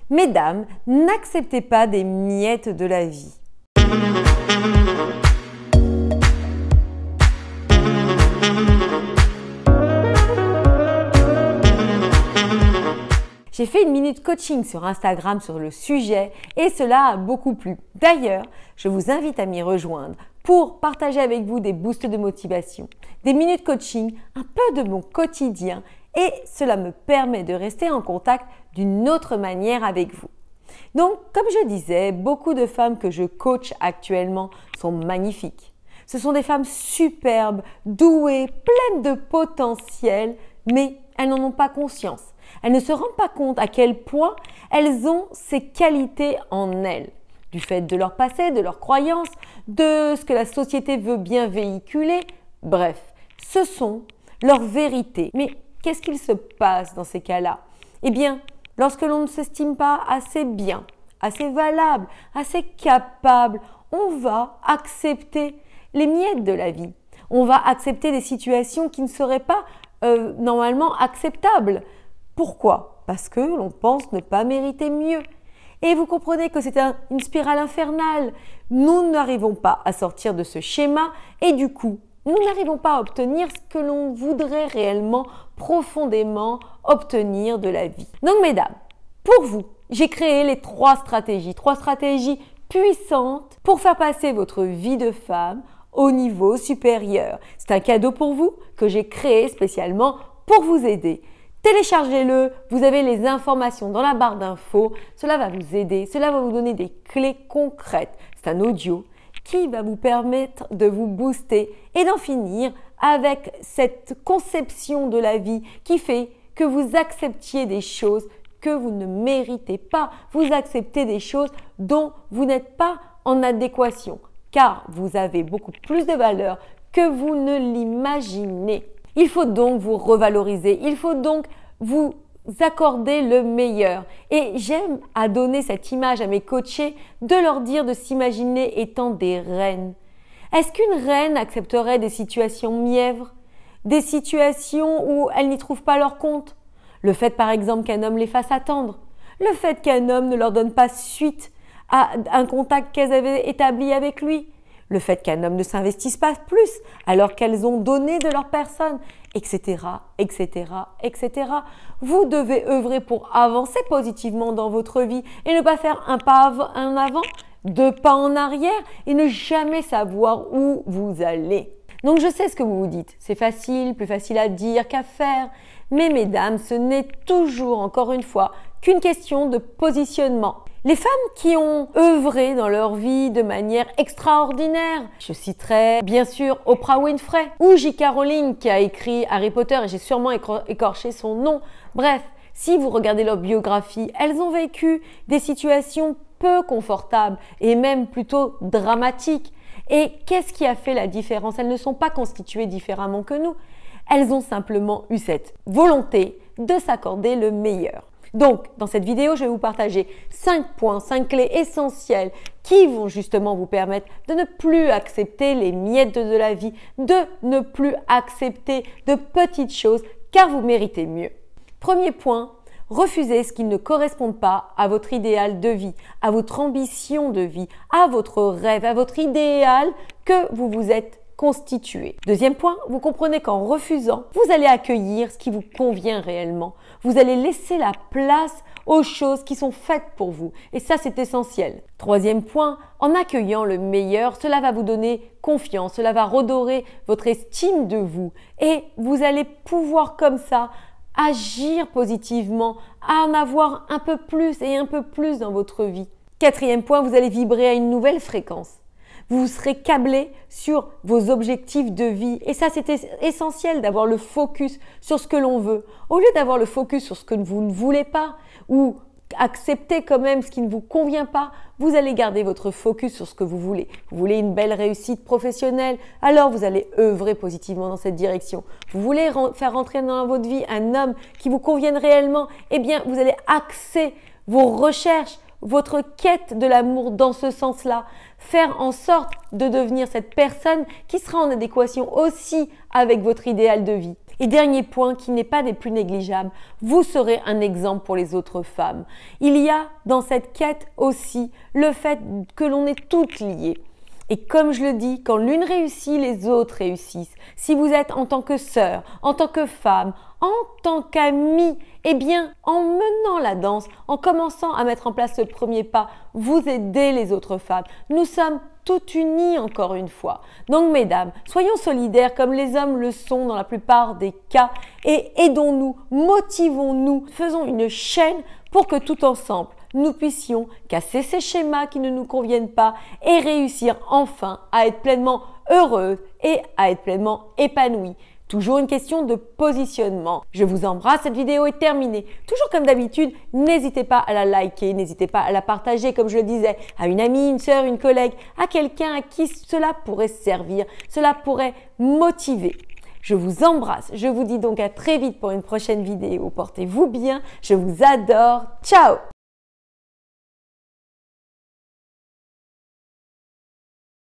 Mesdames, n'acceptez pas des miettes de la vie. J'ai fait une minute coaching sur Instagram sur le sujet et cela a beaucoup plu. D'ailleurs, je vous invite à m'y rejoindre pour partager avec vous des boosts de motivation, des minutes coaching, un peu de mon quotidien et cela me permet de rester en contact d'une autre manière avec vous. Donc, comme je disais, beaucoup de femmes que je coach actuellement sont magnifiques. Ce sont des femmes superbes, douées, pleines de potentiel, mais elles n'en ont pas conscience. Elles ne se rendent pas compte à quel point elles ont ces qualités en elles, du fait de leur passé, de leurs croyances, de ce que la société veut bien véhiculer. Bref, ce sont leurs vérités. Mais qu'est-ce qu'il se passe dans ces cas-là? Eh bien, lorsque l'on ne s'estime pas assez bien, assez valable, assez capable, on va accepter les miettes de la vie. On va accepter des situations qui ne seraient pas normalement acceptables. Pourquoi? Parce que l'on pense ne pas mériter mieux. Et vous comprenez que c'est une spirale infernale. Nous n'arrivons pas à sortir de ce schéma et du coup, nous n'arrivons pas à obtenir ce que l'on voudrait réellement, profondément obtenir de la vie. Donc mesdames, pour vous, j'ai créé les trois stratégies puissantes pour faire passer votre vie de femme au niveau supérieur. C'est un cadeau pour vous que j'ai créé spécialement pour vous aider. Téléchargez-le, vous avez les informations dans la barre d'infos, cela va vous aider, cela va vous donner des clés concrètes. C'est un audio qui va vous permettre de vous booster et d'en finir avec cette conception de la vie qui fait que vous acceptiez des choses que vous ne méritez pas. Vous acceptez des choses dont vous n'êtes pas en adéquation car vous avez beaucoup plus de valeur que vous ne l'imaginez. Il faut donc vous revaloriser, il faut donc vous accorder le meilleur. Et j'aime à donner cette image à mes coachés de leur dire de s'imaginer étant des reines. Est-ce qu'une reine accepterait des situations mièvres, des situations où elles n'y trouvent pas leur compte? Le fait par exemple qu'un homme les fasse attendre, le fait qu'un homme ne leur donne pas suite à un contact qu'elles avaient établi avec lui, le fait qu'un homme ne s'investisse pas plus alors qu'elles ont donné de leur personne, etc., etc., etc. Vous devez œuvrer pour avancer positivement dans votre vie et ne pas faire un pas en avant, deux pas en arrière et ne jamais savoir où vous allez. Donc je sais ce que vous vous dites, c'est facile, plus facile à dire qu'à faire. Mais mesdames, ce n'est toujours, encore une fois, qu'une question de positionnement. Les femmes qui ont œuvré dans leur vie de manière extraordinaire, je citerai bien sûr Oprah Winfrey ou J.K. Rowling qui a écrit Harry Potter et j'ai sûrement écorché son nom. Bref, si vous regardez leur biographie, elles ont vécu des situations peu confortables et même plutôt dramatiques. Et qu'est-ce qui a fait la différence? Elles ne sont pas constituées différemment que nous. Elles ont simplement eu cette volonté de s'accorder le meilleur. Donc, dans cette vidéo, je vais vous partager 5 points, 5 clés essentielles qui vont justement vous permettre de ne plus accepter les miettes de la vie, de ne plus accepter de petites choses car vous méritez mieux. Premier point, refusez ce qui ne correspond pas à votre idéal de vie, à votre ambition de vie, à votre rêve, à votre idéal que vous vous êtes constitué. Deuxième point, vous comprenez qu'en refusant, vous allez accueillir ce qui vous convient réellement. Vous allez laisser la place aux choses qui sont faites pour vous. Et ça, c'est essentiel. Troisième point, en accueillant le meilleur, cela va vous donner confiance, cela va redorer votre estime de vous. Et vous allez pouvoir comme ça agir positivement, à en avoir un peu plus et un peu plus dans votre vie. Quatrième point, vous allez vibrer à une nouvelle fréquence. Vous serez câblé sur vos objectifs de vie. Et ça, c'est essentiel d'avoir le focus sur ce que l'on veut. Au lieu d'avoir le focus sur ce que vous ne voulez pas ou accepter quand même ce qui ne vous convient pas, vous allez garder votre focus sur ce que vous voulez. Vous voulez une belle réussite professionnelle, alors vous allez œuvrer positivement dans cette direction. Vous voulez faire rentrer dans votre vie un homme qui vous convienne réellement, eh bien, vous allez axer vos recherches, votre quête de l'amour dans ce sens-là. Faire en sorte de devenir cette personne qui sera en adéquation aussi avec votre idéal de vie. Et dernier point qui n'est pas des plus négligeables, vous serez un exemple pour les autres femmes. Il y a dans cette quête aussi le fait que l'on est toutes liées. Et comme je le dis, quand l'une réussit, les autres réussissent. Si vous êtes en tant que sœur, en tant que femme, en tant qu'amie, eh bien, en menant la danse, en commençant à mettre en place ce premier pas, vous aidez les autres femmes. Nous sommes toutes unies encore une fois. Donc, mesdames, soyons solidaires comme les hommes le sont dans la plupart des cas et aidons-nous, motivons-nous, faisons une chaîne pour que tout ensemble, nous puissions casser ces schémas qui ne nous conviennent pas et réussir enfin à être pleinement heureuses et à être pleinement épanouies. Toujours une question de positionnement. Je vous embrasse, cette vidéo est terminée. Toujours comme d'habitude, n'hésitez pas à la liker, n'hésitez pas à la partager, comme je le disais, à une amie, une sœur, une collègue, à quelqu'un à qui cela pourrait servir, cela pourrait motiver. Je vous embrasse, je vous dis donc à très vite pour une prochaine vidéo. Portez-vous bien, je vous adore. Ciao!